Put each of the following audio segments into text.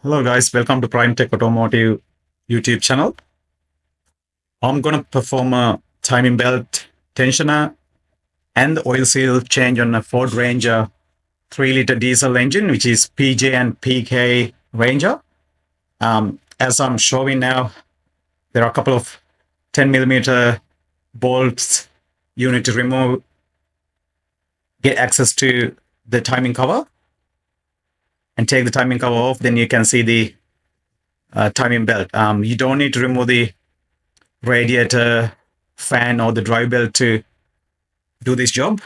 Hello guys, welcome to PrimeTech Automotive YouTube channel. I'm going to perform a timing belt tensioner and the oil seal change on a Ford Ranger 3-liter diesel engine, which is PJ and PK Ranger. As I'm showing now, there are a couple of 10mm bolts you need to remove, get access to the timing cover, and take the timing cover off. Then you can see the timing belt. You don't need to remove the radiator, fan, or the drive belt to do this job.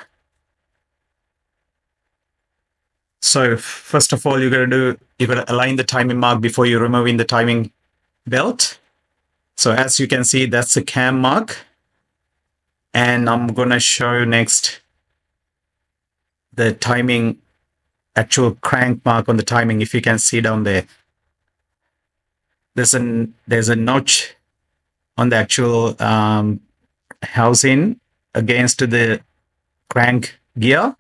So first of all, you're gonna align the timing mark before you're removing the timing belt. So as you can see, that's the cam mark. And I'm gonna show you next the timing actual crank mark on the timing. If you can see down there, there's a notch on the actual housing against the crank gear.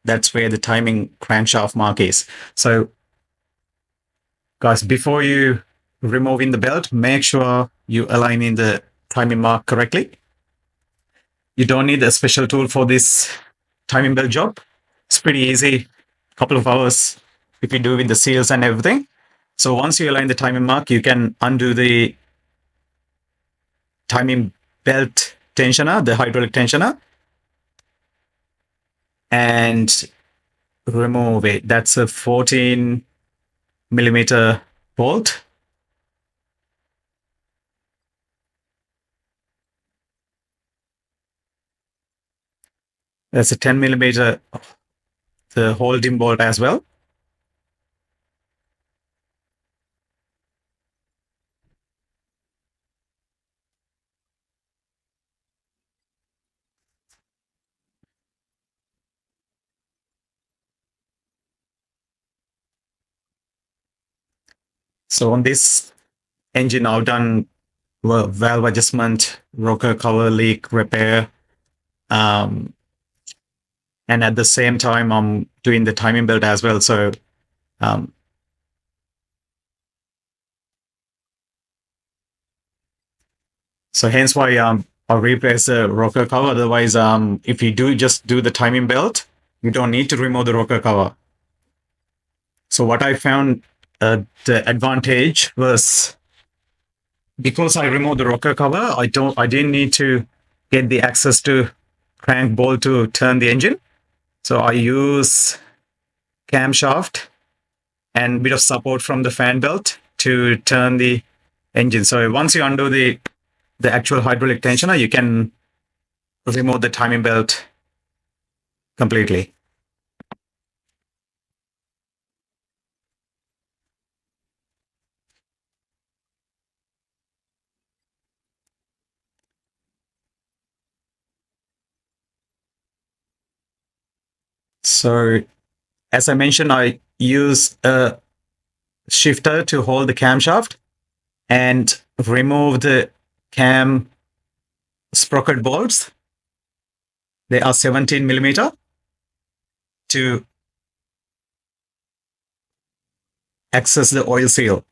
That's where the timing crankshaft mark is. So guys, before you removing the belt, make sure you align in the timing mark correctly. You don't need a special tool for this timing belt job. It's pretty easy, a couple of hours if you do with the seals and everything. So once you align the timing mark, you can undo the timing belt tensioner, the hydraulic tensioner, and remove it. That's a 14mm bolt. That's a 10mm the holding bolt as well. So on this engine, I've done valve adjustment, rocker cover leak repair, and at the same time, I'm doing the timing belt as well. So hence why I'll replace the rocker cover. Otherwise, if you just do the timing belt, you don't need to remove the rocker cover. So what I found the advantage was, because I removed the rocker cover, I didn't need to get the access to crank bolt to turn the engine. So I use camshaft and a bit of support from the fan belt to turn the engine. So once you undo the actual hydraulic tensioner, you can remove the timing belt completely. So as I mentioned, I use a shifter to hold the camshaft and remove the cam sprocket bolts. They are 17mm to access the oil seal.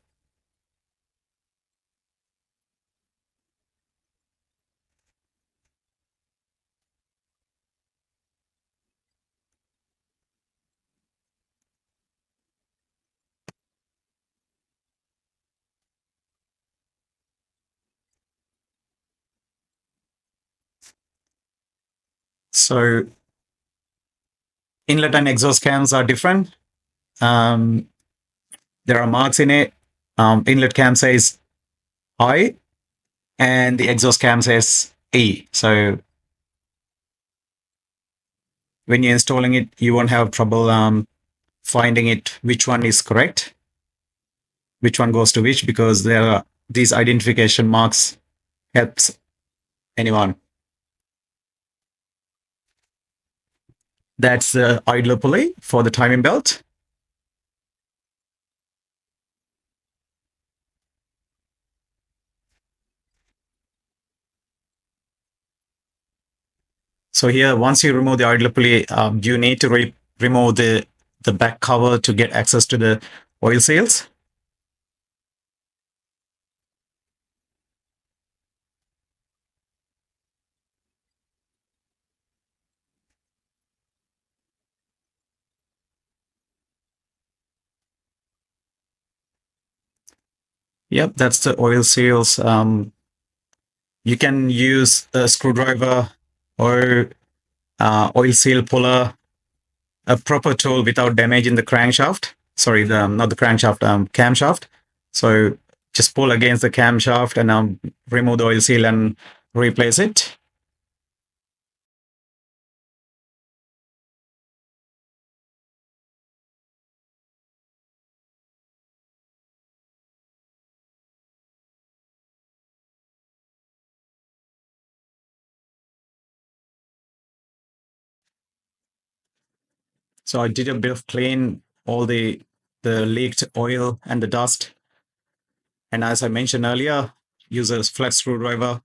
So inlet and exhaust cams are different. There are marks in it. Inlet cam says I, and the exhaust cam says E. So when you're installing it, you won't have trouble finding it, which one is correct, which one goes to which, because there are these identification marks helps anyone. That's the idler pulley for the timing belt. So here, once you remove the idler pulley, you need to remove the back cover to get access to the oil seals. Yep, that's the oil seals. You can use a screwdriver or oil seal puller, a proper tool without damaging the crankshaft. Sorry, not the crankshaft, camshaft. So just pull against the camshaft and remove the oil seal and replace it. So I did a bit of clean all the leaked oil and the dust. And as I mentioned earlier, use a flat screwdriver,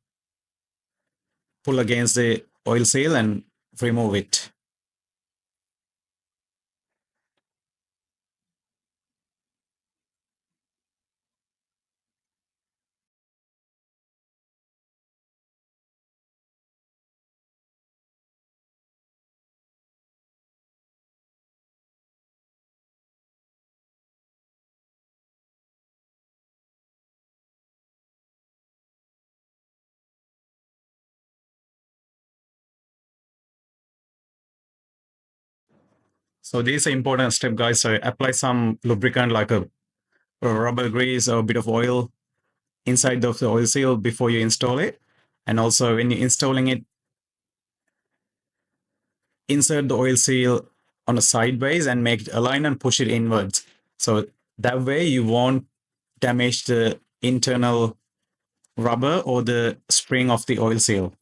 pull against the oil seal and remove it. So this is an important step, guys. So apply some lubricant like a rubber grease or a bit of oil inside of the oil seal before you install it. And also when you're installing it, insert the oil seal on a sideways and make it align and push it inwards. So that way you won't damage the internal rubber or the spring of the oil seal.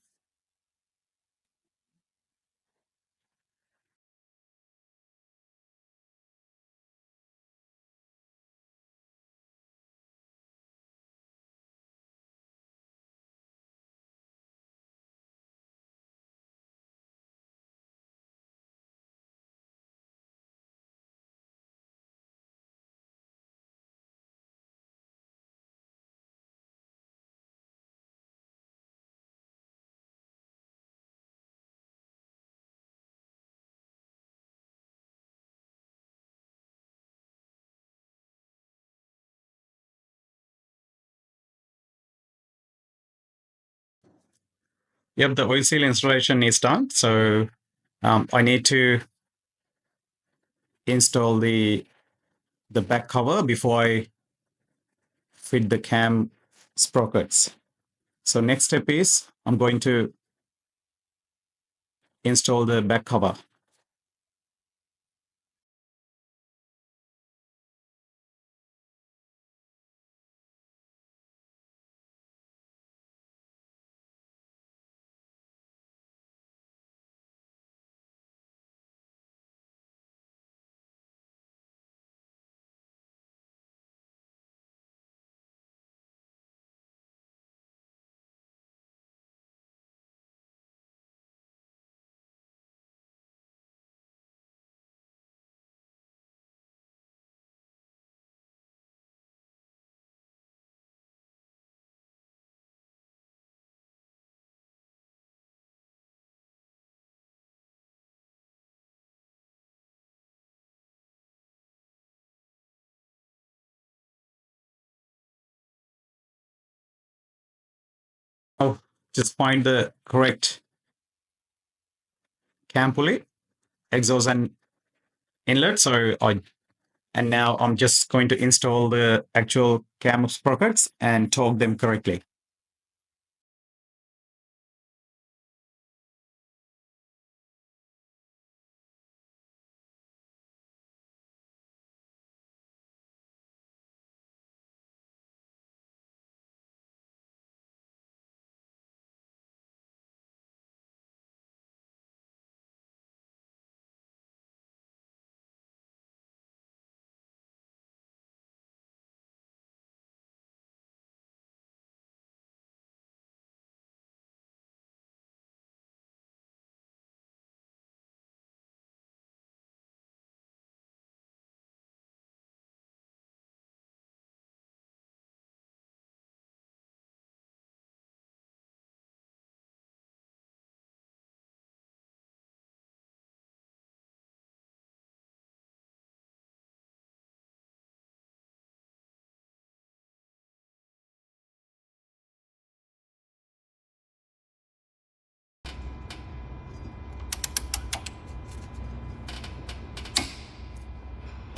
Yep, the oil seal installation is done. So I need to install the back cover before I fit the cam sprockets. So next step is I'm going to install the back cover. Oh, just find the correct cam pulley, exhaust and inlet. And now I'm just going to install the actual cam sprockets and torque them correctly.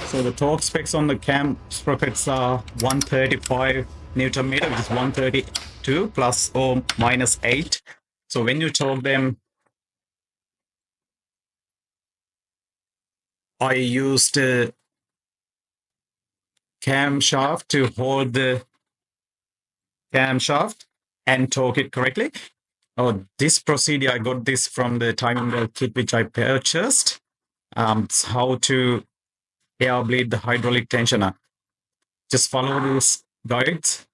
So the torque specs on the cam sprockets are 135 Newton meter, which is 132 plus or minus 8. So when you torque them, I used a camshaft to hold the camshaft and torque it correctly. Oh, this procedure, I got this from the timing belt kit which I purchased. It's how to air bleed the hydraulic tensioner. Just follow these guides.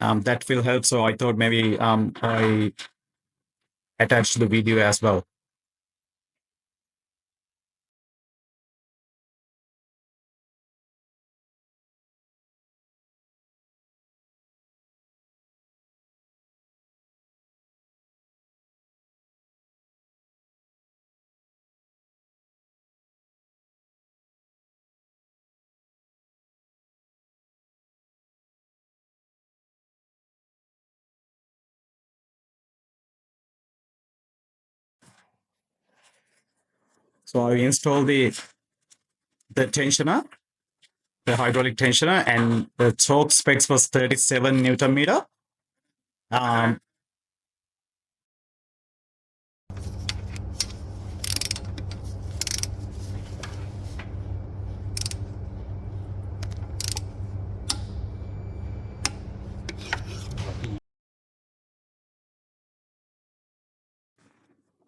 That will help. So I thought maybe I attached the video as well. So I installed the tensioner, the hydraulic tensioner, and the torque specs was 37 Newton meter. Um,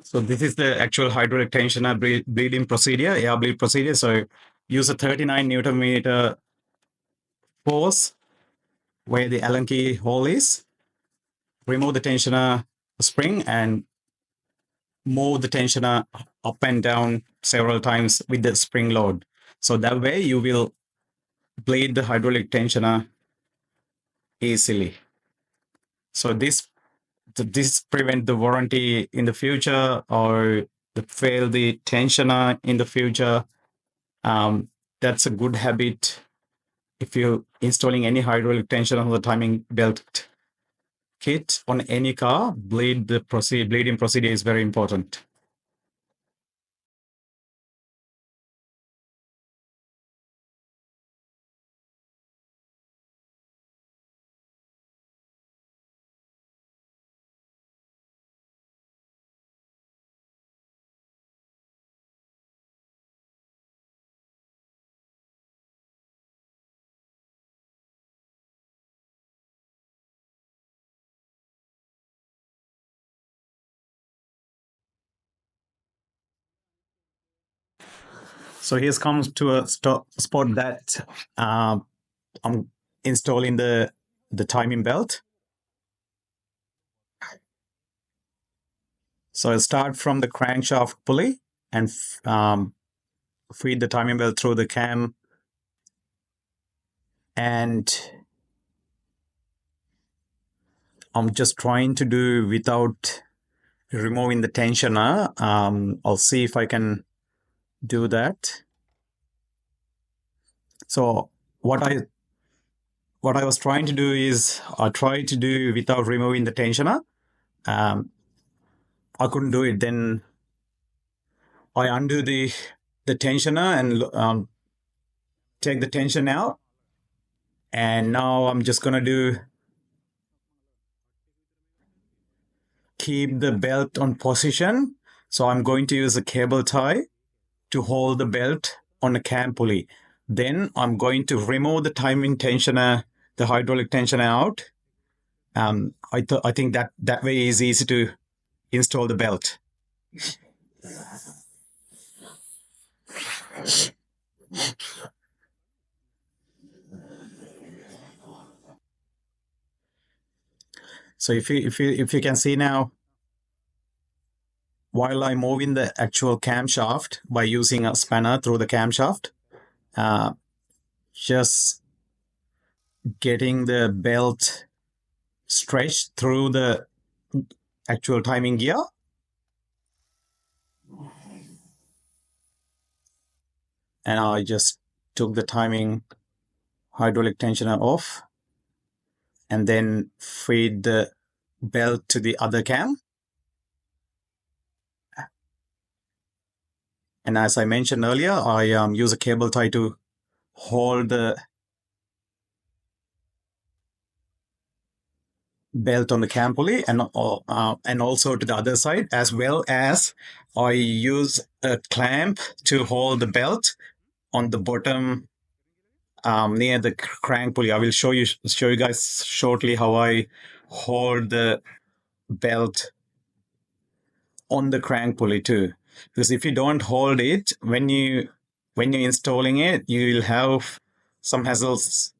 so this is the actual hydraulic tensioner bleeding procedure, air bleed procedure. So use a 39 Newton meter force where the Allen key hole is. Remove the tensioner spring and move the tensioner up and down several times with the spring load. So that way you will bleed the hydraulic tensioner easily. So this prevent the warranty in the future or fail the tensioner in the future. That's a good habit. If you're installing any hydraulic tensioner on the timing belt kit on any car, bleeding procedure is very important. So here's comes to a spot that I'm installing the timing belt. So I start from the crankshaft pulley and feed the timing belt through the cam, and I'm just trying to do without removing the tensioner. I'll see if I can do that. So what I was trying to do is I tried to do without removing the tensioner. I couldn't do it. Then I undo the tensioner and take the tension out. And now I'm just gonna keep the belt on position. So I'm going to use a cable tie to hold the belt on a cam pulley. Then I'm going to remove the timing tensioner, the hydraulic tensioner out. I think that way is easy to install the belt. So if you can see now, while I'm moving the actual camshaft by using a spanner through the camshaft, just getting the belt stretched through the actual timing gear. And I just took the timing hydraulic tensioner off and then feed the belt to the other cam. And as I mentioned earlier, I use a cable tie to hold the belt on the cam pulley, and also to the other side, as well as I use a clamp to hold the belt on the bottom, near the crank pulley. I will show you guys shortly how I hold the belt on the crank pulley too. Because if you don't hold it when you're installing it, you will have some hassles.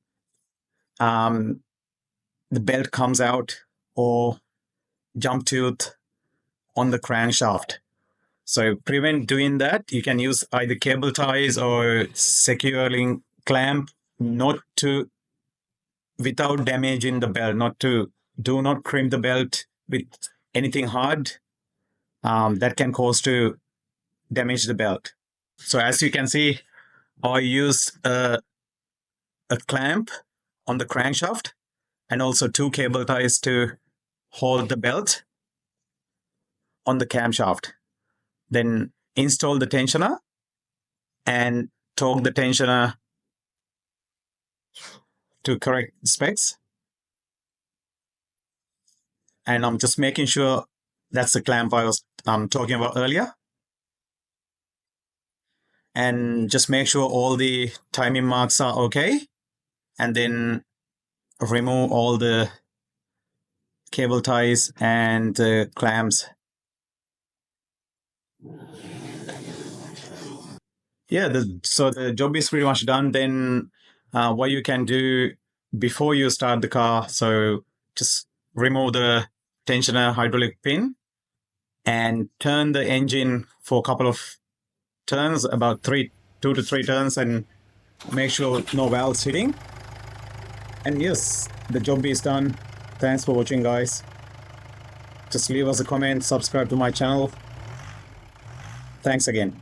The belt comes out, or jump tooth on the crankshaft. So prevent doing that, you can use either cable ties or securing clamp, not to without damaging the belt. Do not crimp the belt with anything hard. That can cause to damage the belt. So as you can see, I use a clamp on the crankshaft and also two cable ties to hold the belt on the camshaft. Then install the tensioner and torque the tensioner to correct specs. And I'm just making sure that's the clamp I was talking about earlier. And just make sure all the timing marks are okay. And then remove all the cable ties and the clamps. Yeah, so the job is pretty much done. Then what you can do before you start the car, so just remove the tensioner hydraulic pin and turn the engine for a couple of turns, about 2 to 3 turns, and make sure no valves hitting. And yes, the job is done. Thanks for watching, guys. Just leave us a comment, subscribe to my channel. Thanks again.